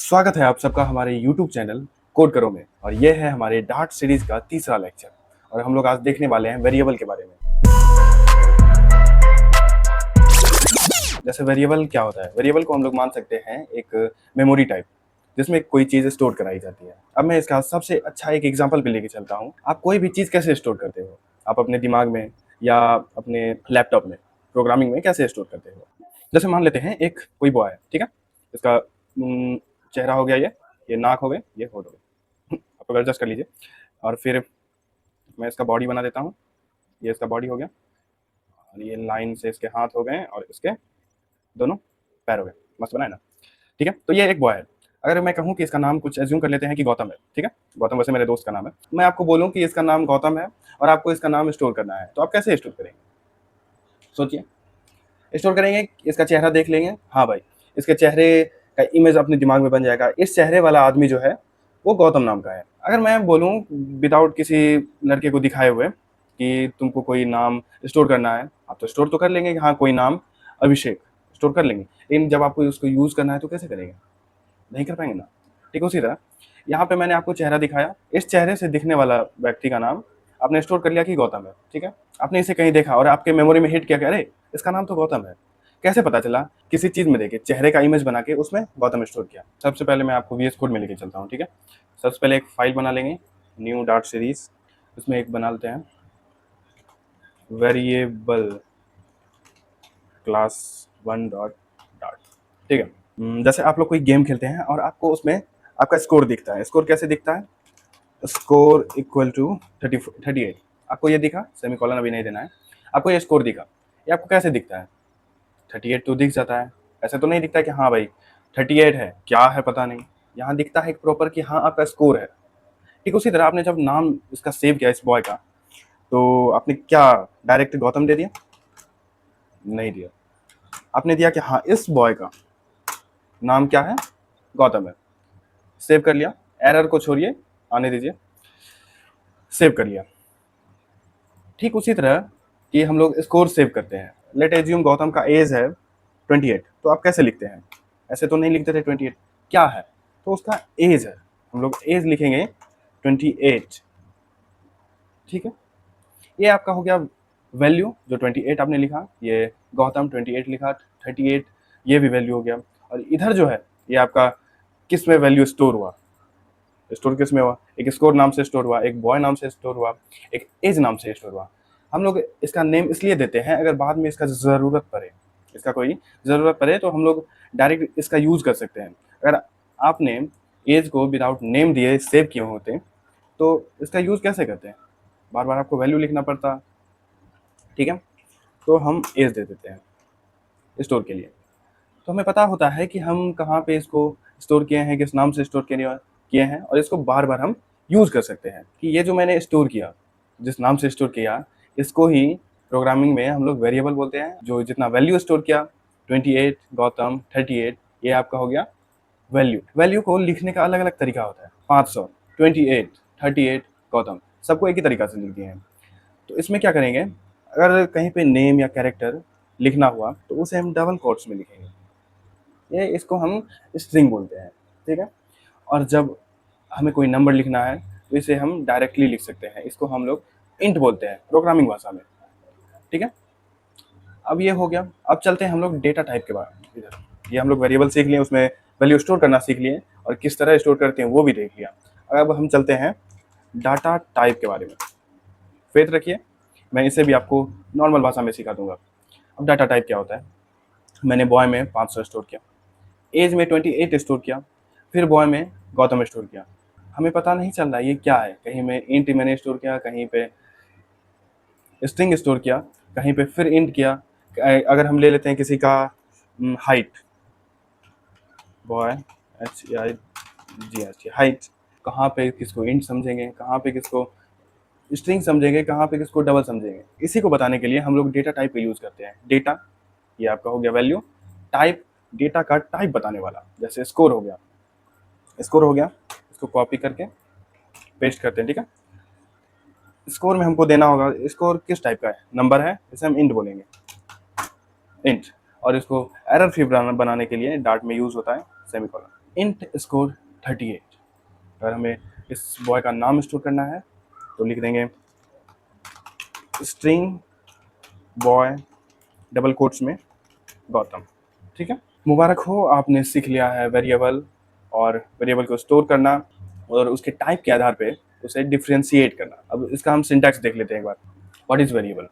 स्वागत है आप सबका हमारे YouTube चैनल कोड करो में। और ये है हमारे डार्ट सीरीज का तीसरा लेक्चर। और हम लोग आज देखने वाले हैं वेरिएबल के बारे में। जैसे वेरिएबल क्या होता है, वेरिएबल को हम लोग मान सकते हैं एक मेमोरी टाइप जिसमें कोई चीज़ स्टोर कराई जाती है। अब मैं इसका सबसे अच्छा एक एग्जांपल पे लेके चलता हूँ। आप कोई भी चीज़ कैसे स्टोर करते हो? आप अपने दिमाग में या अपने लैपटॉप में प्रोग्रामिंग में कैसे स्टोर करते हो? जैसे मान लेते हैं एक कोई बॉय है, ठीक है। इसका चेहरा हो गया, ये नाक हो गए, ये होठ हो गए। आप लोग एडजस्ट कर लीजिए। और फिर मैं इसका बॉडी बना देता हूँ। ये इसका बॉडी हो गया और ये लाइन से इसके हाथ हो गए और इसके दोनों पैर हो गए। मस्त बना है ना? ठीक है, तो ये एक बॉय है। अगर मैं कहूँ कि इसका नाम कुछ एज्यूम कर लेते हैं कि गौतम है, ठीक है। गौतम वैसे मेरे दोस्त का नाम है। मैं आपको बोलूँ कि इसका नाम गौतम है और आपको इसका नाम स्टोर करना है, तो आप कैसे स्टोर करेंगे? सोचिए। स्टोर करेंगे, इसका चेहरा देख लेंगे, हाँ भाई इसके चेहरे का इमेज अपने दिमाग में बन जाएगा। इस चेहरे वाला आदमी जो है वो गौतम नाम का है। अगर मैं बोलूँ विदाउट किसी लड़के को दिखाए हुए कि तुमको कोई नाम स्टोर करना है, आप तो स्टोर तो कर लेंगे कि हाँ कोई नाम अभिषेक स्टोर कर लेंगे, लेकिन जब आपको उसको यूज़ करना है तो कैसे करेंगे? नहीं कर पाएंगे ना। ठीक उसी तरह यहाँ पे मैंने आपको चेहरा दिखाया, इस चेहरे से दिखने वाला व्यक्ति का नाम आपने स्टोर कर लिया कि गौतम है, ठीक है। आपने इसे कहीं देखा और आपके मेमोरी में हिट किया कि अरे इसका नाम तो गौतम है। कैसे पता चला? किसी चीज में देखे चेहरे का इमेज बना के उसमें गौतम स्टोर किया। सबसे पहले मैं आपको VS कोड में लेके चलता हूँ, ठीक है। सबसे पहले एक फाइल बना लेंगे, न्यू डार्ट सीरीज। उसमें एक बना लेते हैं वेरिएबल क्लास 1 डॉट डार्ट, ठीक है। जैसे आप लोग कोई गेम खेलते हैं और आपको उसमें आपका स्कोर दिखता है। स्कोर कैसे दिखता है? Score equal to 38। आपको ये दिखा, सेमीकोलन अभी नहीं देना है। आपको ये स्कोर दिखा, ये आपको कैसे दिखता है? 38 तो दिख जाता है। ऐसे तो नहीं दिखता है कि हाँ भाई 38 है, क्या है पता नहीं। यहाँ दिखता है एक प्रॉपर कि हाँ आपका स्कोर है। ठीक उसी तरह आपने जब नाम इसका सेव किया इस बॉय का, तो आपने क्या डायरेक्ट गौतम दे दिया? नहीं दिया। आपने दिया कि हाँ इस बॉय का नाम क्या है? गौतम है। सेव कर लिया, एरर को छोड़िए, आने दीजिए, सेव कर लिया। ठीक उसी तरह कि हम लोग स्कोर सेव करते हैं। लेट एज्यूम गौतम का एज है 28, तो आप कैसे लिखते हैं? ऐसे तो नहीं लिखते थे 28, क्या है? तो उसका एज है, हम लोग एज लिखेंगे 28, ठीक है। ये आपका हो गया वैल्यू, जो 28 आपने लिखा, ये गौतम 28 लिखा, 38 ये भी वैल्यू हो गया। और इधर जो है ये आपका किस में वैल्यू स्टोर हुआ? स्टोर किस में हुआ? एक स्कोर नाम से स्टोर हुआ, एक बॉय नाम से स्टोर हुआ, एक एज नाम से स्टोर हुआ। हम लोग इसका नेम इसलिए देते हैं अगर बाद में इसका ज़रूरत पड़े, इसका कोई ज़रूरत पड़े तो हम लोग डायरेक्ट इसका यूज़ कर सकते हैं। अगर आपने एज को विदाउट नेम दिए सेव किए होते तो इसका यूज़ कैसे करते हैं? बार बार आपको वैल्यू लिखना पड़ता, ठीक है। तो हम एज दे देते हैं स्टोर के लिए। तो हमें पता होता है कि हम कहाँ पे इसको स्टोर किए हैं, किस नाम से स्टोर किए हैं, और इसको बार बार हम यूज़ कर सकते हैं कि ये जो मैंने स्टोर किया, जिस नाम से स्टोर किया, इसको ही प्रोग्रामिंग में हम लोग वेरिएबल बोलते हैं। जो जितना वैल्यू स्टोर किया 28 गौतम 38, ये आपका हो गया वैल्यू। वैल्यू को लिखने का अलग अलग तरीका होता है। 500, 28, 38 गौतम, सबको एक ही तरीका से लिख दिए हैं। तो इसमें क्या करेंगे, अगर कहीं पे नेम या कैरेक्टर लिखना हुआ तो उसे हम डबल कोट्स में लिखेंगे, ये इसको हम स्ट्रिंग बोलते हैं, ठीक है। और जब हमें कोई नंबर लिखना है तो इसे हम डायरेक्टली लिख सकते हैं, इसको हम लोग इंट बोलते हैं प्रोग्रामिंग भाषा में, ठीक है। अब ये हो गया। अब चलते हैं हम लोग डेटा टाइप के बारे में। इधर ये हम लोग वेरिएबल सीख लिए, उसमें वैल्यू स्टोर करना सीख लिए और किस तरह स्टोर करते हैं वो भी देख लिया। अब हम चलते हैं डाटा टाइप के बारे में। फेथ रखिए, मैं इसे भी आपको नॉर्मल भाषा में सिखा दूंगा। अब डाटा टाइप क्या होता है? मैंने बॉय में 500 स्टोर किया, एज में 28 स्टोर किया, फिर बॉय में गौतम स्टोर किया। हमें पता नहीं चल रहा ये क्या है, कहीं में इंट मैंने स्टोर किया, कहीं पे स्ट्रिंग स्टोर किया, कहीं पे फिर इंट किया। अगर हम ले लेते हैं किसी का हाइट, बॉय HEIGHT, हाइट, कहाँ पे किसको इंट समझेंगे, कहाँ पे किसको स्ट्रिंग समझेंगे, कहाँ पे किसको डबल समझेंगे, इसी को बताने के लिए हम लोग डेटा टाइप का यूज़ करते हैं। डेटा ये आपका हो गया वैल्यू, टाइप डेटा का टाइप बताने वाला। जैसे स्कोर हो गया, स्कोर हो गया, इसको कॉपी करके पेस्ट करते हैं, ठीक है। स्कोर में हमको देना होगा, स्कोर किस टाइप का है? नंबर है, इसे हम इंट बोलेंगे, इंट। और इसको एरर फ्री बनाने के लिए डार्ट में यूज़ होता है सेमीकोलन। Int score 38। अगर हमें इस बॉय का नाम स्टोर करना है तो लिख देंगे स्ट्रिंग बॉय डबल कोट्स में गौतम। ठीक है, मुबारक हो, आपने सीख लिया है वेरिएबल और वेरिएबल को स्टोर करना और उसके टाइप के आधार पे उसे डिफ्रेंशिएट करना। अब इसका हम सिंटैक्स देख लेते हैं एक बार। What is variable?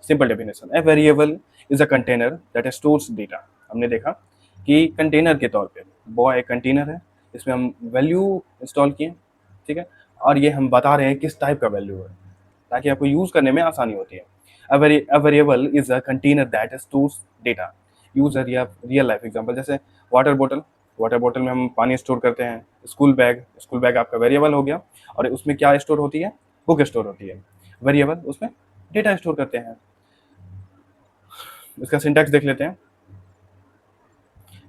Simple definition, a variable is a container that stores data. हमने देखा कि कंटेनर के तौर पे बॉय एक कंटेनर है, इसमें हम वैल्यू इंस्टॉल किए, ठीक है, और ये हम बता रहे हैं किस टाइप का वैल्यू है ताकि आपको यूज करने में आसानी होती है। A variable is a container that stores data. Use है रियल लाइफ एग्जांपल, जैसे वाटर बॉटल। वाटर बॉटल में हम पानी स्टोर करते हैं। स्कूल बैग आपका वेरिएबल हो गया और उसमें क्या स्टोर होती है? बुक स्टोर होती है। वेरिएबल उसमें डेटा स्टोर करते हैं। इसका सिंटैक्स देख लेते हैं।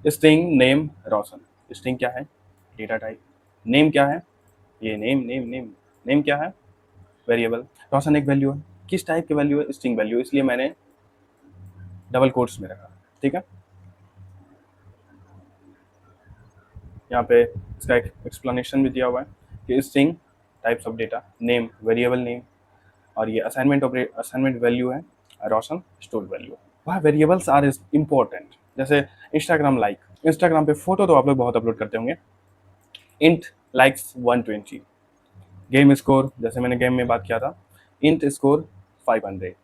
स्ट्रिंग नेम रोशन। स्ट्रिंग क्या है? Data type. नेम क्या है? ये नेम क्या है? वेरिएबल। रोशन एक वैल्यू है। किस टाइप की वैल्यू है? स्ट्रिंग वैल्यू, इसलिए मैंने डबल कोट्स में रखा। ठीक है, यहाँ पे इसका एक एक्सप्लेनेशन भी दिया हुआ है कि string types of data, name variable name, और ये असाइनमेंट वैल्यू है, रोशन स्टोर वैल्यू। वह वेरिएबल्स आर इम्पोर्टेंट। जैसे इंस्टाग्राम पे फोटो तो आप लोग बहुत अपलोड करते होंगे। Int likes 120। गेम स्कोर, जैसे मैंने गेम में बात किया था, int score 500।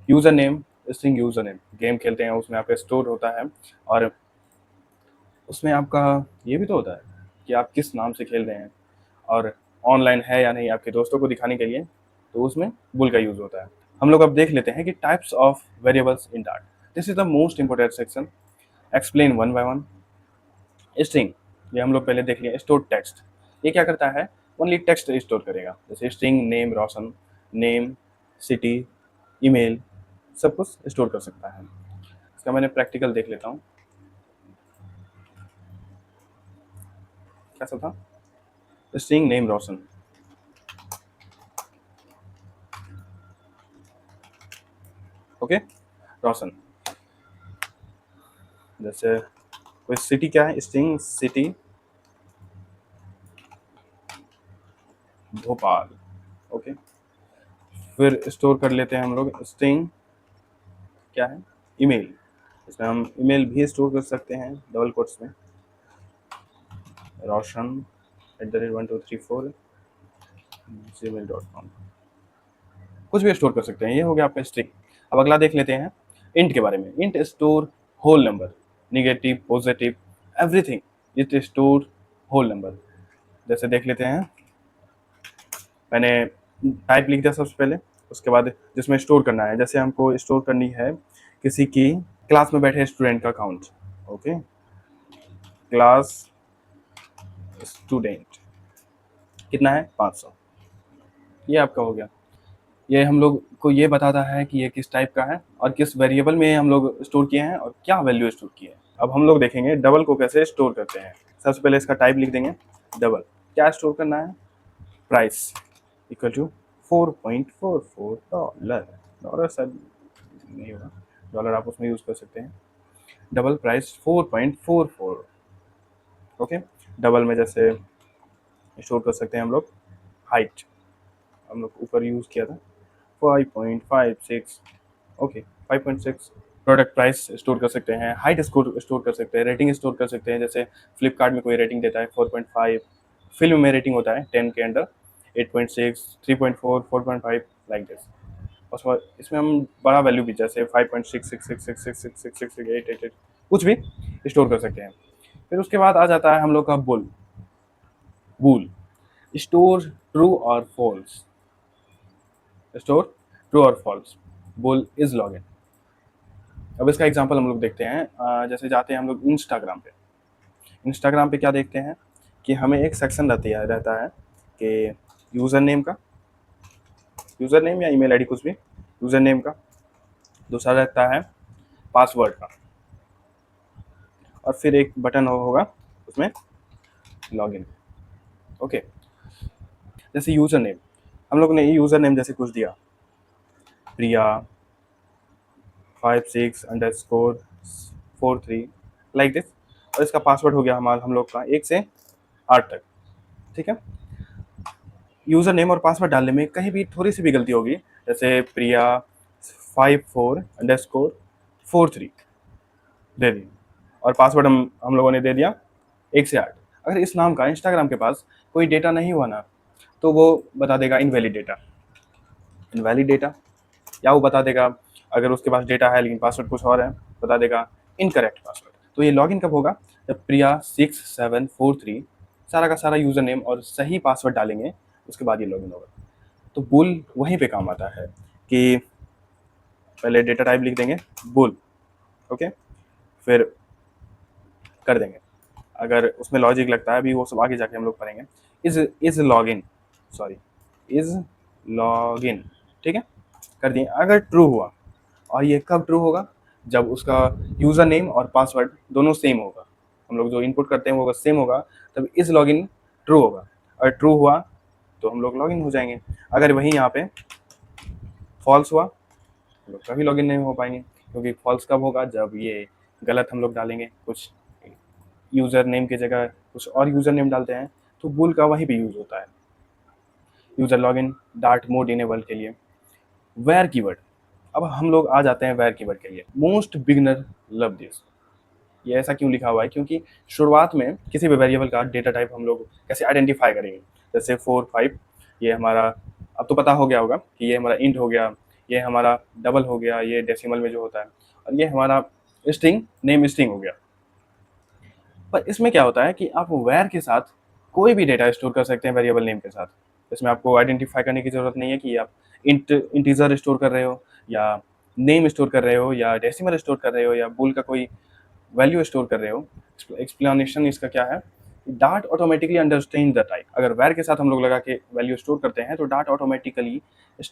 User name, string user name, game खेलते हैं उसमें आपका स्टोर होता है और उसमें आपका ये भी तो होता है कि आप किस नाम से खेल रहे हैं और ऑनलाइन है या नहीं आपके दोस्तों को दिखाने के लिए, तो उसमें बुल का यूज होता है। हम लोग अब देख लेते हैं कि types of variables in dart. This is the most important section, explain one by one. String, ये हम लोग पहले देख लिए। स्टोर टेक्स्ट, ये क्या करता है? ओनली टेक्स्ट स्टोर करेगा, जैसे स्ट्रिंग नेम रोशन, नेम, सिटी, ईमेल, सब कुछ स्टोर कर सकता है। इसका मैंने प्रैक्टिकल देख लेता हूँ, क्या सब था? स्ट्रिंग नेम रोशन, ओके, रोशन। जैसे कोई सिटी, क्या है? String city Bhopal, okay. फिर स्टोर कर लेते हैं हम लोग स्ट्रिंग, क्या है? ईमेल। इसमें हम ईमेल भी स्टोर कर सकते हैं डबल कोट्स में, रोशन @1234gmail.com, कुछ भी स्टोर कर सकते हैं। ये हो गया आपका स्ट्रिंग। अब अगला देख लेते हैं इंट के बारे में। Int store whole number, negative positive everything, it store whole number. जैसे देख लेते हैं, मैंने टाइप लिख दिया सबसे पहले, उसके बाद जिसमें स्टोर करना है, जैसे हमको स्टोर करनी है किसी की क्लास में बैठे स्टूडेंट का काउंट, ओके, क्लास स्टूडेंट कितना है? 500। ये आपका हो गया। ये हम लोग को ये बताता है कि ये किस टाइप का है और किस वेरिएबल में हम लोग स्टोर किए हैं और क्या वैल्यू स्टोर किए हैं। अब हम लोग देखेंगे डबल को कैसे स्टोर करते हैं। सबसे पहले इसका टाइप लिख देंगे डबल। क्या स्टोर करना है? Price equal to 4.44 dollar. Dollar शायद नहीं होगा, डॉलर आप उसमें यूज कर सकते हैं। Double price 4.44, okay. डबल में जैसे स्टोर कर सकते हैं हम लोग हाइट, हम लोग ऊपर यूज किया था 5.56, ओके 5.6। प्रोडक्ट प्राइस स्टोर कर सकते हैं, हाइट स्टोर कर सकते हैं, रेटिंग स्टोर कर सकते हैं। जैसे फ्लिपकार्ट में कोई रेटिंग देता है 4.5, फिल्म में रेटिंग होता है 10 के अंडर 8.6, 3.4, 4.5, लाइक दिस। उसके बाद इसमें हम बड़ा वैल्यू भी जैसे 5.6666666668888 कुछ भी स्टोर कर सकते हैं। फिर उसके बाद आ जाता है हम लोग का बुल। बूल स्टोर ट्रू और फॉल्स, स्टोर ट्रू और फॉल्स, बुल इज लॉगिन। अब इसका एग्जांपल हम लोग देखते हैं। जैसे जाते हैं हम लोग इंस्टाग्राम पे क्या देखते हैं कि हमें एक सेक्शन रहता है कि यूज़र नेम या ईमेल आईडी, कुछ भी, यूज़र नेम का। दूसरा रहता है पासवर्ड का, और फिर एक बटन होगा उसमें लॉगिन, ओके। जैसे यूज़र नेम, हम लोग ने यूज़र नेम जैसे कुछ दिया, प्रिया 56_43, लाइक दिस। और इसका पासवर्ड हो गया हमारा हम लोग का 1 से 8 तक, ठीक है। यूज़र नेम और पासवर्ड डालने में कहीं भी थोड़ी सी भी गलती होगी, जैसे प्रिया 54_43 दे दी और पासवर्ड हम लोगों ने दे दिया 1 से 8। अगर इस नाम का इंस्टाग्राम के पास कोई डेटा नहीं हुआ ना, तो वो बता देगा इनवैलिड डेटा, इनवैलिड डेटा, या वो बता देगा अगर उसके पास डेटा है लेकिन पासवर्ड कुछ और है, बता देगा इनकरेक्ट पासवर्ड। तो ये लॉगिन कब होगा, जब प्रिया 6743 सारा का सारा यूज़र नेम और सही पासवर्ड डालेंगे, उसके बाद ये लॉगिन होगा। तो बुल वहीं पे काम आता है कि पहले डेटा टाइप लिख देंगे बुल, ओके, फिर कर देंगे। अगर उसमें लॉजिक लगता है, अभी वो सब आगे जाके हम लोग पढ़ेंगे। Is login, sorry, is login, ठीक है, कर दिए। अगर ट्रू हुआ, और ये कब ट्रू होगा, जब उसका यूज़र नेम और पासवर्ड दोनों सेम होगा, हम लोग जो इनपुट करते हैं वो अगर सेम होगा, तब इस लॉगिन ट्रू होगा। और ट्रू हुआ तो हम लोग लॉगिन हो जाएंगे। अगर वहीं यहाँ पे फॉल्स हुआ, हम लोग कभी लॉगिन नहीं हो पाएंगे, क्योंकि फॉल्स कब होगा, जब ये गलत हम लोग डालेंगे, कुछ यूज़र नेम की जगह कुछ और यूज़र नेम डालते हैं, तो बुल का वहीं पे यूज़ होता है। User login dart mode enable के लिए वेयर कीवर्ड। अब हम लोग आ जाते हैं वेयर कीवर्ड के लिए। Most beginner love this. ये ऐसा क्यों लिखा हुआ है, क्योंकि शुरुआत में किसी भी वेरिएबल का डेटा टाइप हम लोग कैसे आइडेंटिफाई करेंगे। जैसे 4 5, ये हमारा अब तो पता हो गया होगा कि ये हमारा इंट हो गया, ये हमारा डबल हो गया, ये डेसिमल में जो होता है, और ये हमारा स्ट्रिंग नेम स्ट्रिंग हो गया। पर इसमें क्या होता है कि आप वेयर के साथ कोई भी डेटा स्टोर कर सकते हैं वेरिएबल नेम के साथ। इसमें आपको आइडेंटिफाई करने की ज़रूरत नहीं है कि आप इंटीजर स्टोर कर रहे हो, या नेम स्टोर कर रहे हो, या डेसिमल स्टोर कर रहे हो, या बुल का कोई वैल्यू स्टोर कर रहे हो। एक्सप्लेनेशन इसका क्या है, dart automatically understand the type. अगर वेयर के साथ हम लोग लगा के वैल्यू स्टोर करते हैं, तो Dart automatically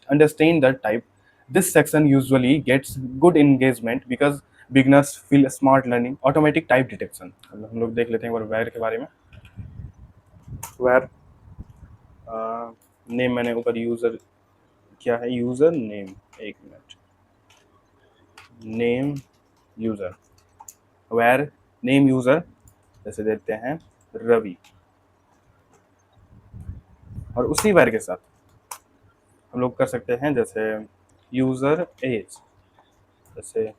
understand the type. This section usually gets good engagement because beginners feel smart learning automatic type detection. हम लोग देख लेते हैं एक बार वेयर के बारे में। वेयर नेम मैंने ऊपर यूज़र क्या है, यूज़र नेम, एक minute, name user, var name user, जैसे देते हैं रवि, और उसी वेयर के साथ हम लोग कर सकते हैं जैसे यूज़र एज, जैसे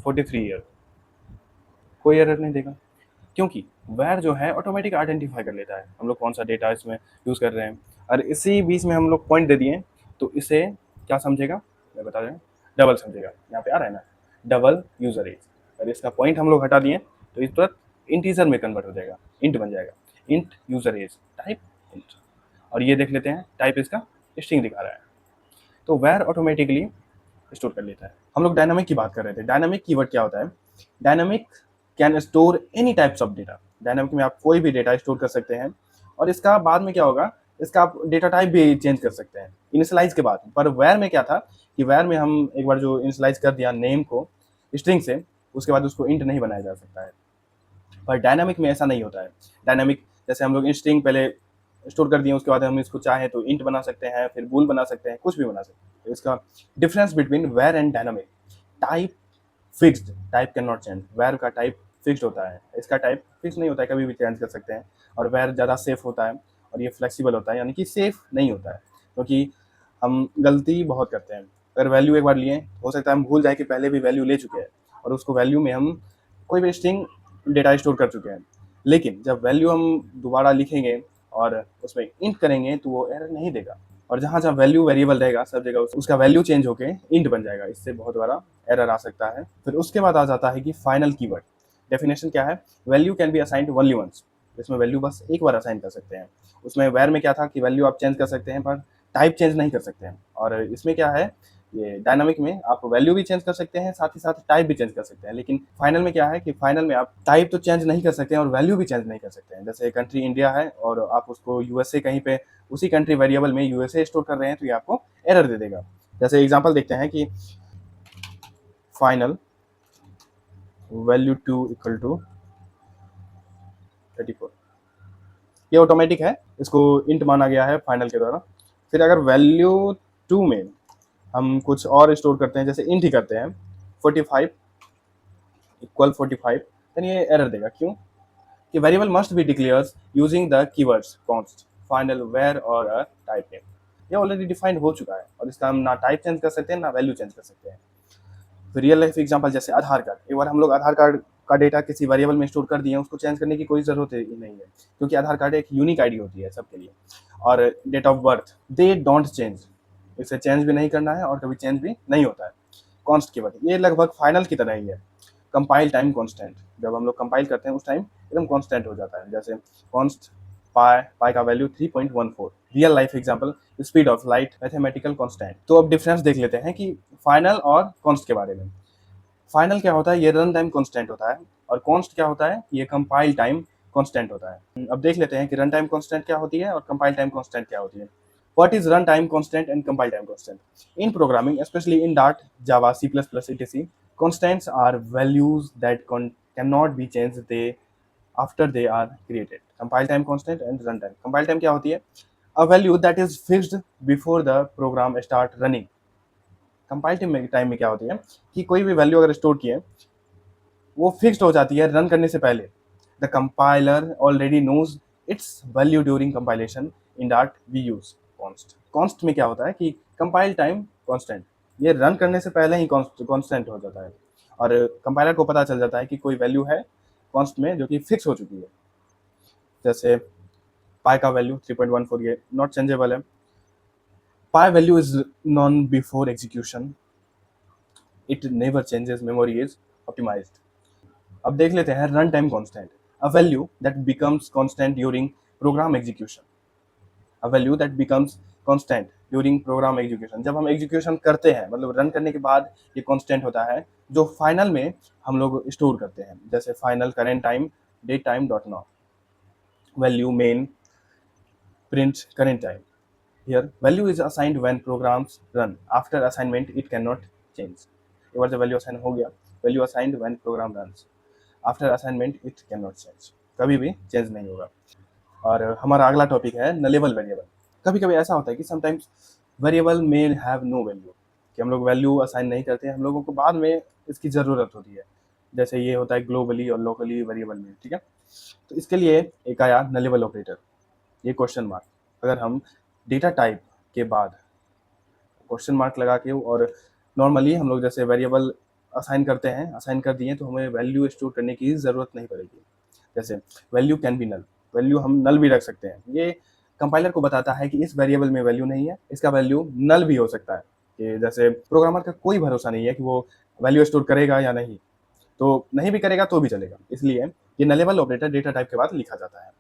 43 ईयर, कोई एरर नहीं देगा, क्योंकि वेयर जो है ऑटोमेटिक आइडेंटिफाई कर लेता है हम लोग कौन सा डेटा इसमें यूज़ कर रहे हैं। और इसी बीच में हम लोग पॉइंट दे दिए, तो इसे क्या समझेगा, मैं बता रहा हूँ, डबल समझेगा। यहाँ पे आ रहा है ना, डबल यूज़र एज, और इसका पॉइंट हम लोग हटा दिए, तो इस तुरंत इंटीजर में कन्वर्ट हो जाएगा, इंट बन जाएगा, int user as type int. और ये देख लेते हैं, टाइप इसका स्ट्रिंग दिखा रहा है, तो वेयर ऑटोमेटिकली स्टोर कर लेता है। हम लोग डायनामिक की बात कर रहे थे। डायनामिक कीवर्ड क्या होता है, dynamic can store any types of data. Dynamic में आप कोई भी डेटा स्टोर कर सकते हैं, और इसका बाद में क्या होगा, इसका आप डेटा टाइप भी चेंज कर सकते हैं इनिशियलाइज के बाद। पर वेयर में क्या था कि वेयर में हम एक बार जो इनिशियलाइज कर दिया नेम को स्ट्रिंग से, उसके बाद उसको इंट नहीं बनाया जा सकता है। पर डायनामिक में ऐसा नहीं होता है। डायनामिक जैसे हम लोग स्ट्रिंग पहले स्टोर कर दिए, उसके बाद हम इसको चाहे तो इंट बना सकते हैं, फिर बूल बना सकते हैं, कुछ भी बना सकते हैं। तो इसका difference between var and dynamic, type fixed, type can not change. Var का टाइप फिक्स्ड होता है, इसका टाइप फिक्स नहीं होता है, कभी भी चेंज कर सकते हैं। और वेयर ज़्यादा सेफ होता है, और ये फ्लेक्सिबल होता है, यानी कि सेफ नहीं होता है, क्योंकि हम गलती बहुत करते हैं। अगर वैल्यू एक बार लिए, हो सकता है हम भूल जाए कि पहले भी वैल्यू ले चुके हैं, और उसको वैल्यू में हम कोई भी स्ट्रिंग डेटा स्टोर कर चुके हैं। लेकिन जब वैल्यू हम दोबारा लिखेंगे और उसमें इंट करेंगे, तो वो एरर नहीं देगा। और जहाँ जहाँ वैल्यू वेरिएबल रहेगा, सब जगह उसका वैल्यू चेंज होके इंट बन जाएगा। इससे बहुत बड़ा एरर आ सकता है। फिर उसके बाद आ जाता है कि फाइनल कीवर्ड। डेफिनेशन क्या है, value can be assigned only once. इसमें वैल्यू बस एक बार असाइन कर सकते हैं। उसमें वेयर में क्या था कि वैल्यू आप चेंज कर सकते हैं, पर टाइप चेंज नहीं कर सकते हैं। और इसमें क्या है, ये डायनामिक में आप वैल्यू भी चेंज कर सकते हैं, साथ ही साथ टाइप भी चेंज कर सकते हैं। लेकिन फाइनल में क्या है कि फाइनल में आप टाइप तो चेंज नहीं कर सकते हैं, और वैल्यू भी चेंज नहीं कर सकते हैं। जैसे कंट्री इंडिया है, और आप उसको यूएसए कहीं पे उसी कंट्री वेरिएबल में यूएसए स्टोर कर रहे हैं, तो ये आपको एरर दे देगा। जैसे एग्जांपल देखते हैं कि फाइनल वैल्यू 2 इक्वल टू 34, ये ऑटोमेटिक है, इसको इंट माना गया है फाइनल के द्वारा। फिर अगर वैल्यू 2 में हम कुछ और स्टोर करते हैं, जैसे इंट ही करते हैं, 45 इक्वल 45, देन ये एरर देगा। क्यों? कि variable must be declares using the keywords const, final, var और अ टाइप नेम। ये ऑलरेडी डिफाइंड हो चुका है और इसका हम ना टाइप चेंज कर सकते हैं ना वैल्यू चेंज कर सकते हैं। रियल लाइफ एग्जांपल जैसे आधार कार्ड, एक बार हम लोग आधार कार्ड का डेटा किसी वेरिएबल में स्टोर कर दिए, उसको चेंज करने की कोई जरूरत ही नहीं है, क्योंकि आधार कार्ड एक यूनिक आईडी होती है सबके लिए। और date of birth they don't change, इसे चेंज भी नहीं करना है और कभी चेंज भी नहीं होता है। कॉन्स्ट कीवर्ड ये लगभग फाइनल की तरह ही है। कंपाइल टाइम कांस्टेंट, जब हम लोग कंपाइल करते हैं उस टाइम एकदम कांस्टेंट हो जाता है। जैसे कॉन्स्ट पाई, पाई का value 3.14। Real life example speed of light, mathematical constant. तो अब डिफरेंस देख लेते हैं कि फाइनल और कॉन्स्ट के बारे में। फाइनल क्या होता है? ये रन टाइम कांस्टेंट होता है। और कॉन्स्ट क्या होता है? ये कंपाइल टाइम कांस्टेंट होता है। अब देख लेते हैं कि रन टाइम कांस्टेंट क्या होती है और कंपाइल टाइम कांस्टेंट क्या होती है। What is runtime constant and compile time constant? In programming, especially in Dart, Java, C++, etc., constants are values that cannot be changed they after they are created. Compile time constant and runtime. Compile time क्या होती है? A value that is fixed before the program start running. Compile time में क्या होती है कि कोई भी वैल्यू अगर स्टोर किए वो फिक्स्ड हो जाती है रन करने से पहले। The compiler already knows its value during compilation, in that we use const. Const में क्या होता है कि कंपाइल टाइम कॉन्स्टेंट, ये रन करने से पहले ही कॉन्स्टेंट हो जाता है और कंपाइलर को पता चल जाता है कि कोई वैल्यू है कॉन्स्ट में जो कि फिक्स हो चुकी है। जैसे पाई का वैल्यू 3.14 ये नॉट चेंजेबल है। Pi value is known before execution, it never changes, memory is optimized. अब देख लेते हैं run time constant, a value that becomes constant during program execution. A value that becomes constant during program execution, जब हम execution करते हैं मतलब run करने के बाद ये कांस्टेंट होता है जो फाइनल में हम लोग स्टोर करते हैं। जैसे final current time date time dot now, value main print current time. Here, value is assigned when programs run. After assignment, it cannot change. एक बार जब वैल्यू असाइन हो गया, value assigned when program runs. After assignment it can not change, कभी भी change नहीं होगा। और हमारा अगला टॉपिक है नलेबल वेरिएबल। कभी कभी ऐसा होता है कि sometimes variable may have no value, कि हम लोग वैल्यू असाइन नहीं करते हैं, हम लोगों को बाद में इसकी ज़रूरत होती है। जैसे ये होता है ग्लोबली और लोकली वेरिएबल में, ठीक है। तो इसके लिए एक आया नलेबल ऑपरेटर, ये क्वेश्चन मार्क। अगर हम डेटा टाइप के बाद क्वेश्चन मार्क लगा के, और नॉर्मली हम लोग जैसे वेरिएबल असाइन करते हैं, असाइन कर दिए तो हमें वैल्यू स्टोर करने की ज़रूरत नहीं पड़ेगी। जैसे value can be null, value हम नल भी रख सकते हैं। ये कंपाइलर को बताता है कि इस वेरिएबल में वैल्यू नहीं है, इसका वैल्यू नल भी हो सकता है। कि जैसे प्रोग्रामर का कोई भरोसा नहीं है कि वो वैल्यू स्टोर करेगा या नहीं, तो नहीं भी करेगा तो भी चलेगा। इसलिए ये नलेबल ऑपरेटर डेटा टाइप के बाद लिखा जाता है।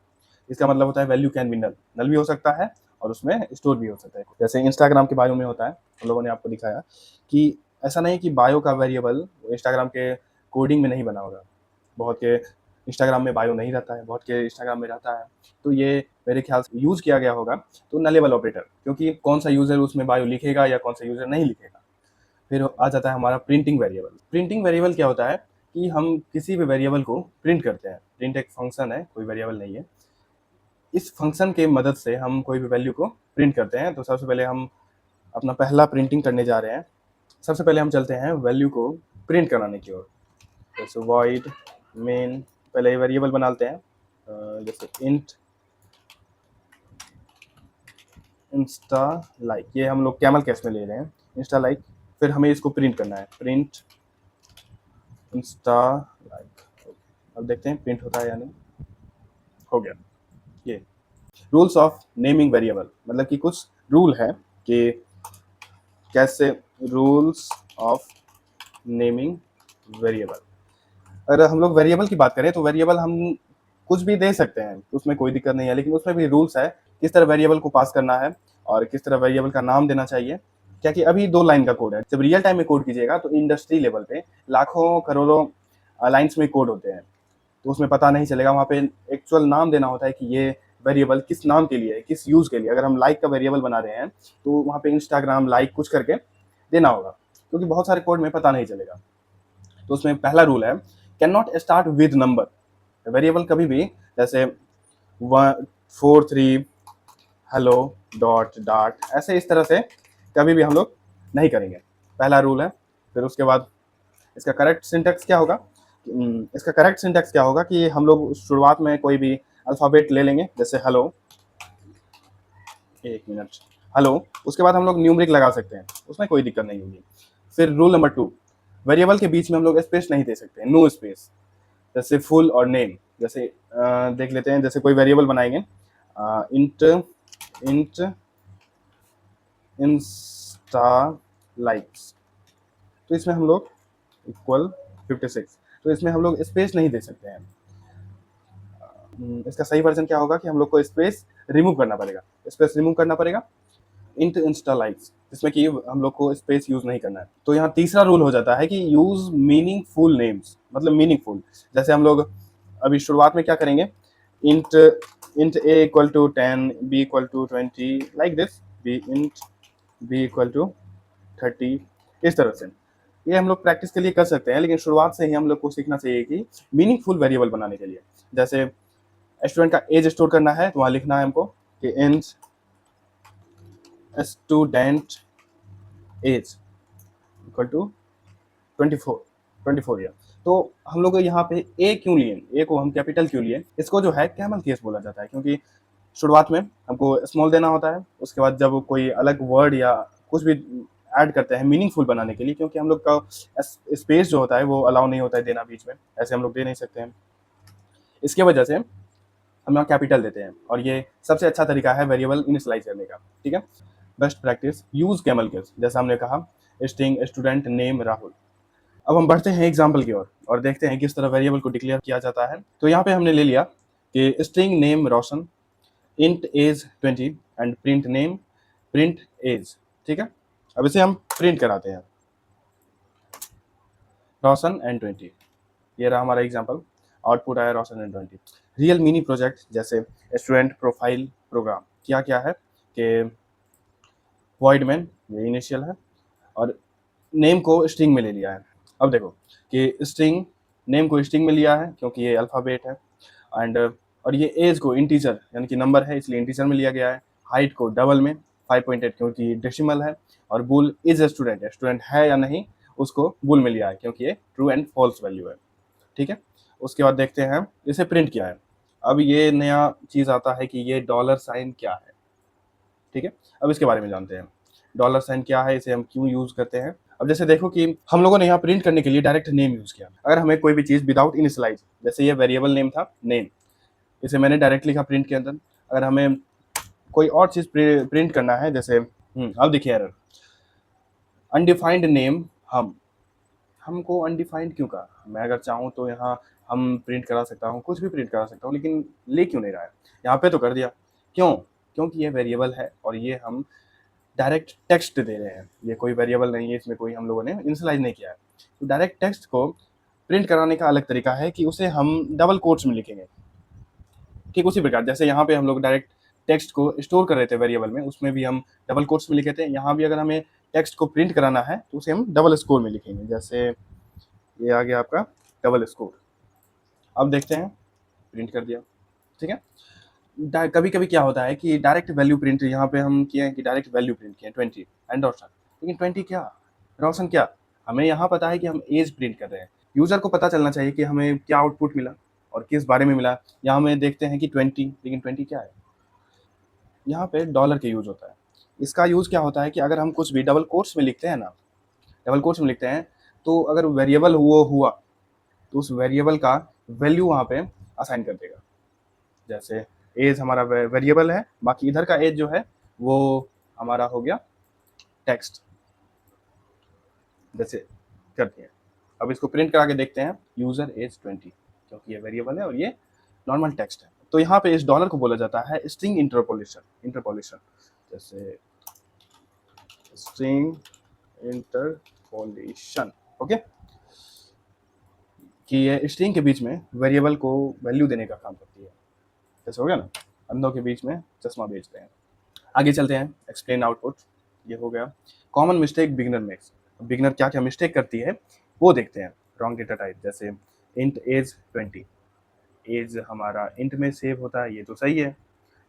इसका मतलब होता है वैल्यू कैन बी नल, नल भी हो सकता है और उसमें स्टोर भी हो सकता है। जैसे इंस्टाग्राम के बायो में होता है, हम लोगों ने आपको दिखाया कि ऐसा नहीं कि बायो का वेरिएबल इंस्टाग्राम के कोडिंग में नहीं बना होगा। बहुत के इंस्टाग्राम में बायो नहीं रहता है, बहुत के इंस्टाग्राम में रहता है, तो ये मेरे ख्याल से यूज़ किया गया होगा। तो नलेबल ऑपरेटर, क्योंकि कौन सा यूज़र उसमें बायो लिखेगा या कौन सा यूज़र नहीं लिखेगा। फिर आ जाता है हमारा प्रिंटिंग वेरिएबल। प्रिंटिंग वेरिएबल क्या होता है कि हम किसी भी वेरिएबल को प्रिंट करते हैं। प्रिंट एक फंक्शन है, कोई वेरिएबल नहीं है। इस फंक्शन के मदद से हम कोई भी वैल्यू को प्रिंट करते हैं। तो सबसे पहले हम अपना पहला प्रिंटिंग करने जा रहे हैं। सबसे पहले हम चलते हैं वैल्यू को प्रिंट कराने की ओर। जैसे वॉइड मेन, पहले वेरिएबल बनाते हैं जैसे इंट इंस्टा लाइक, ये हम लोग कैमल केस में ले रहे हैं इंस्टा लाइक। फिर हमें इसको प्रिंट करना है, प्रिंट इंस्टा लाइक। अब देखते हैं प्रिंट होता है या नहीं। हो गया। ये रूल्स ऑफ नेमिंग वेरिएबल, मतलब कि कुछ रूल है कि कैसे, रूल्स ऑफ नेमिंग वेरिएबल। अगर हम लोग वेरिएबल की बात करें तो वेरिएबल हम कुछ भी दे सकते हैं, उसमें कोई दिक्कत नहीं है, लेकिन उसमें भी रूल्स है किस तरह वेरिएबल को पास करना है और किस तरह वेरिएबल का नाम देना चाहिए। क्या कि अभी 2 लाइन का कोड है, जब रियल टाइम में कोड कीजिएगा तो इंडस्ट्री लेवल पे लाखों करोड़ों लाइन्स में कोड होते हैं, तो उसमें पता नहीं चलेगा। वहाँ पे एक्चुअल नाम देना होता है कि ये वेरिएबल किस नाम के लिए है, किस यूज़ के लिए। अगर हम लाइक का वेरिएबल बना रहे हैं तो वहाँ पे इंस्टाग्राम लाइक कुछ करके देना होगा, क्योंकि बहुत सारे कोड में पता नहीं चलेगा। तो उसमें पहला रूल है can not start with number. Variable कभी भी जैसे 143 हेलो डॉट डॉट ऐसे इस तरह से कभी भी हम लोग नहीं करेंगे, पहला रूल है। फिर उसके बाद इसका करेक्ट सिंटेक्स क्या होगा, इसका करेक्ट सिंटैक्स क्या होगा कि हम लोग शुरुआत में कोई भी अल्फ़ाबेट ले लेंगे, जैसे हेलो, 1 मिनट, हेलो, उसके बाद हम लोग न्यूमेरिक लगा सकते हैं, उसमें कोई दिक्कत नहीं होगी। फिर रूल नंबर 2, वेरिएबल के बीच में हम लोग स्पेस नहीं दे सकते, नो स्पेस, जैसे फुल और नेम। जैसे देख लेते हैं, जैसे कोई वेरिएबल बनाएंगे, इंट इंट इंस्टा लाइक्स, तो इसमें हम लोग इक्वल 56, तो इसमें हम लोग स्पेस नहीं दे सकते हैं। इसका सही वर्जन क्या होगा कि हम लोग को स्पेस रिमूव करना पड़ेगा, स्पेस रिमूव करना पड़ेगा, इंट इंस्टा लाइक्स, जिसमें कि हम लोग को स्पेस यूज नहीं करना है। तो यहाँ तीसरा रूल हो जाता है कि यूज मीनिंगफुल नेम्स, मतलब मीनिंगफुल। जैसे हम लोग अभी शुरुआत में क्या करेंगे, int int a equal to 10, b equal to 20, like this, b int b equal to 30, इस तरह से। ये हम लोग प्रैक्टिस के लिए कर सकते हैं, लेकिन शुरुआत से ही हम लोग को सीखना चाहिए कि मीनिंगफुल वेरिएबल बनाने के लिए, जैसे स्टूडेंट का एज स्टोर करना है तो वहाँ लिखना है हमको कि int student age equal to 24 year. तो हम लोग यहाँ पे ए क्यों लिए, ए को हम कैपिटल क्यों लिए, इसको जो है कैमल केस बोला जाता है, क्योंकि शुरुआत में हमको स्मॉल देना होता है, उसके बाद जब कोई अलग वर्ड या कुछ भी ऐड करते हैं मीनिंगफुल बनाने के लिए, क्योंकि हम लोग का स्पेस जो होता है वो अलाउ नहीं होता है देना बीच में, ऐसे हम लोग दे नहीं सकते हैं, इसके वजह से हम यहाँ कैपिटल देते हैं, और ये सबसे अच्छा तरीका है वेरिएबल इनिशियलाइज करने का। ठीक है, best practice, use camel case, जैसा हमने कहा, स्ट्रिंग स्टूडेंट नेम राहुल। अब हम बढ़ते हैं एग्जाम्पल की ओर और देखते हैं किस तरह वेरिएबल को डिक्लेयर किया जाता है। तो यहाँ पे हमने ले लिया कि string name Roshan, int age 20 and print name, print age. ठीक है, अब इसे हम प्रिंट कराते हैं, रोशन एंड 20, ये रहा हमारा एग्जाम्पल, आउटपुट आया रोशन एंड 20। रियल मिनी प्रोजेक्ट जैसे स्टूडेंट प्रोफाइल प्रोग्राम, क्या क्या है कि वॉइड मैन, ये इनिशियल है, और नेम को स्ट्रिंग में ले लिया है। अब देखो कि स्ट्रिंग, नेम को स्ट्रिंग में लिया है क्योंकि ये अल्फ़ाबेट है, एंड और ये एज को इंटीजर यानी कि नंबर है इसलिए इंटीजर में लिया गया है, हाइट को डबल में 5.8 क्योंकि डेसिमल है, और बुल इज स्टूडेंट, स्टूडेंट है या नहीं उसको बुल में लिया है क्योंकि ये ट्रू एंड फॉल्स वैल्यू है। ठीक है, उसके बाद देखते हैं इसे प्रिंट किया है। अब ये नया चीज़ आता है कि ये डॉलर साइन क्या है। ठीक है, अब इसके बारे में जानते हैं, डॉलर साइन क्या है, इसे हम क्यों यूज करते हैं। अब जैसे देखो कि हम लोगों ने यहाँ प्रिंट करने के लिए डायरेक्ट नेम यूज किया, अगर हमें कोई भी चीज विदाउट इनिशियलाइज, जैसे ये वेरिएबल नेम था नेम, इसे मैंने डायरेक्ट लिखा प्रिंट के अंदर। अगर हमें कोई और चीज प्रिंट करना है, जैसे अब देखिए एरर, अनडिफाइंड नेम हम, हमको अनडिफाइंड क्यों कहा, मैं अगर चाहूँ तो यहाँ हम प्रिंट करा सकता हूँ, कुछ भी प्रिंट करा सकता हूँ, लेकिन ले क्यों नहीं रहा है, यहाँ पे तो कर दिया, क्यों, क्योंकि ये वेरिएबल है और ये हम डायरेक्ट टेक्स्ट दे रहे हैं, ये कोई वेरिएबल नहीं है, इसमें कोई हम लोगों ने इनिशियलाइज नहीं किया है। तो डायरेक्ट टेक्स्ट को प्रिंट कराने का अलग तरीका है कि उसे हम डबल कोट्स में लिखेंगे। ठीक उसी प्रकार जैसे यहाँ पे हम लोग डायरेक्ट टेक्स्ट को स्टोर कर रहे थे वेरिएबल में, उसमें भी हम डबल कोट्स में लिखे थे, यहाँ भी अगर हमें टेक्स्ट को प्रिंट कराना है तो उसे हम डबल स्कोर में लिखेंगे, जैसे ये आ गया आपका डबल स्कोर। अब देखते हैं, प्रिंट कर दिया। ठीक है, कभी कभी क्या होता है कि डायरेक्ट वैल्यू प्रिंट, यहाँ पे हम किए हैं कि डायरेक्ट वैल्यू प्रिंट किए 20 एंड रोशन, लेकिन 20 क्या, रोशन क्या, हमें यहाँ पता है कि हम एज प्रिंट कर रहे हैं, यूजर को पता चलना चाहिए कि हमें क्या आउटपुट मिला और किस बारे में मिला। यहाँ हमें देखते हैं कि 20, लेकिन 20 क्या है, यहाँ पे डॉलर के यूज होता है। इसका यूज क्या होता है कि अगर हम कुछ भी डबल कोट्स में लिखते हैं ना, डबल कोट्स में लिखते हैं, तो अगर वेरिएबल हुआ तो उस वेरिएबल का वैल्यू वहाँ पे असाइन कर देगा। जैसे एज हमारा वेरिएबल है, बाकी इधर का एज जो है वो हमारा हो गया टेक्स्ट, जैसे करते हैं। अब इसको प्रिंट करा के देखते हैं, यूजर एज 20, क्योंकि ये वेरिएबल है और ये नॉर्मल टेक्स्ट है। तो यहाँ पे इस डॉलर को बोला जाता है स्ट्रिंग इंटरपोलेशन, जैसे स्ट्रिंग इंटरपोलेशन। ओके, कि ये स्ट्रिंग के बीच में वेरिएबल को वैल्यू देने का काम करती है। जैसे हो गया ना, अंधों के बीच में चश्मा बेचते हैं। आगे चलते हैं, एक्सप्लेन आउटपुट, ये हो गया। Common mistake beginner makes, beginner क्या क्या मिस्टेक करती है वो देखते हैं। रॉन्ग डेटा टाइप, जैसे इंट एज 20, एज हमारा इंट में सेव होता है, ये तो सही है,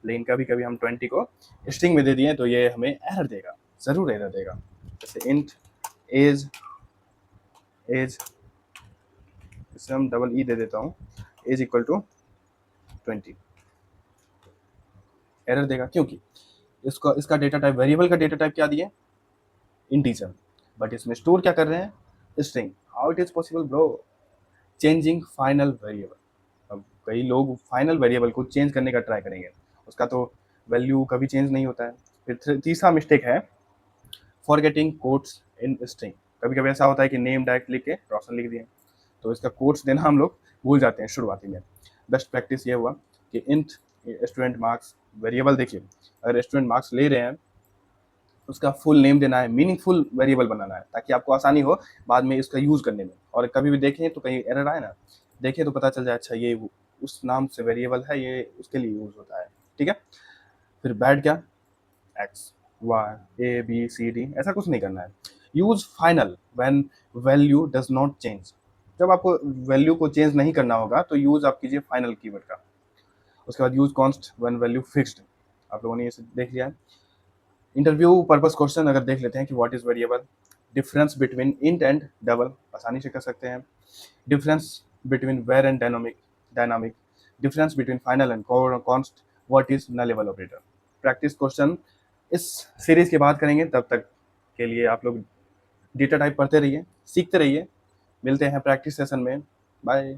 लेकिन कभी कभी हम 20 को स्ट्रिंग में दे दिए तो ये हमें एरर देगा, ज़रूर एरर देगा। जैसे इंट एज एज इसे हम डबल ई दे देता हूँ, एज इक्वल टू 20। एरर देगा क्योंकि इसका डेटा टाइप, वेरिएबल का डेटा टाइप क्या दिया, इंटीजर, बट इसमें स्टोर क्या कर रहे हैं, string. How it is possible bro, changing final variable. अब कई लोग फाइनल वेरिएबल को चेंज करने का ट्राई करेंगे, उसका तो वैल्यू कभी चेंज नहीं होता है। फिर तीसरा मिस्टेक है फॉरगेटिंग कोट्स इन स्ट्रिंग। कभी कभी ऐसा होता है कि नेम डायरेक्ट लिख के रोशन लिख दिए, तो इसका कोट्स देना हम लोग भूल जाते हैं शुरुआती में। बेस्ट प्रैक्टिस ये हुआ कि इंट स्टूडेंट मार्क्स वेरिएबल, देखिए अगर स्टूडेंट मार्क्स ले रहे हैं उसका फुल नेम देना है, मीनिंगफुल वेरिएबल बनाना है, ताकि आपको आसानी हो बाद में इसका यूज़ करने में। और कभी भी देखें तो कहीं एरर आए ना, देखें तो पता चल जाए अच्छा ये उस नाम से वेरिएबल है, ये उसके लिए यूज़ होता है, ठीक है। फिर बैड क्या, x y a b c d, ऐसा कुछ नहीं करना है। Use final when value does not change. जब आपको वैल्यू को चेंज नहीं करना होगा तो यूज आप कीजिए फाइनल कीवर्ड का। उसके बाद use const when value fixed. आप लोगों ने ये देख लिया है। इंटरव्यू पर्पस क्वेश्चन अगर देख लेते हैं कि what is variable, difference between int and double, आसानी से कर सकते हैं। Difference between var and dynamic, dynamic difference between final and const, what is nullable operator. Practice question इस सीरीज के बाद करेंगे, तब तक के लिए आप लोग डेटा टाइप पढ़ते रहिए, सीखते रहिए। मिलते हैं प्रैक्टिस सेशन में, बाय।